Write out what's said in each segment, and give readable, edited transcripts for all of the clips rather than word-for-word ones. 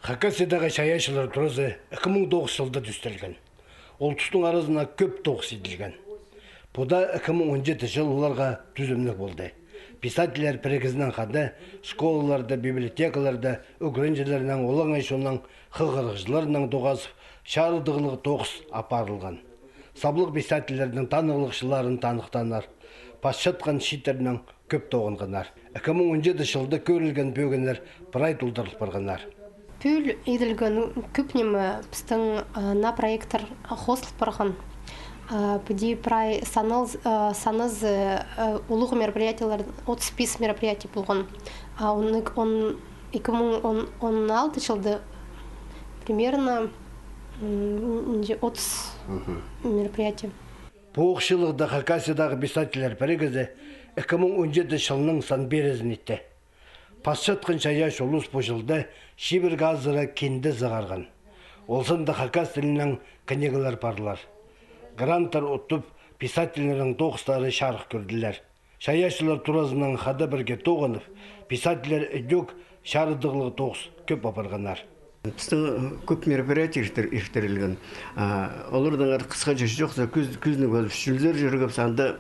Хакасиядағы шаяшылар турасы 2009 жылда түстелген. Ол тұстың арасына көп тоғыс еділген. Бұда 2017 жыл оларға түзімлік болды. Писателер перегізінен қады, школаларда, библиотекаларда, өкіренжелерінен олаң айшонның, қығырғыжыларының доғасып, шарыдығылығы тоғыс апарылған. Саблық писателердің танығылықшыларын танықтанар, пасшатқан шитерінің көп тоғынғанар. 2017 жылда көрілген бөгенер бірай тұлдырылып барғанар. Пүл еділген көпнемі біздің на проекттар қосылып барған. Бұди прай саныз ұлық мероприятиялар 35 мероприятий болған. 2016 жылды примерно 30 мероприятий. Бұғықшылығда Хакасиядағы писателер бірігізі 2017 жылының сан березін етті. Пасшатқын шаяш олыс бұл жылда шибір газыра кенді зағарған. Олсында Хакас тілінің книгалар барлар. Гранттар ұттып, писательлердің тоғыстары шарық көрділер. Шаяшылар туразының қада бірге тоғынып, писательлер өдек шарыдығылығы тоғыз көп апарғанар. Біздің көп мероприятий ертірілген. Олардың қысқа жеш жоқса күзінің өзіп шүлдер жүргіп санды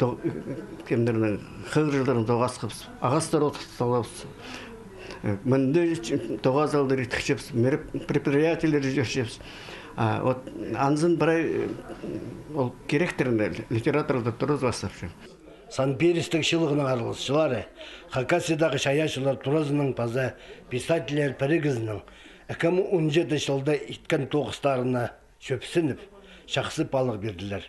кемдерінің қығыржыларын тоғас қыпсы, ағастар отықталапсы. Мінді тоғаз алдыр етікшепсі, мероприятийлер жүршепсі. Анзын бірай керектерін литературда тұрыз бастапшы. Сан-Берестің шылығының арылысшылары, Хакасиядағы шаяшылар туразының паза писателер бірігізінің 2017 жылда иткен тоғыстарына шөпсініп, шақсы балық берділер.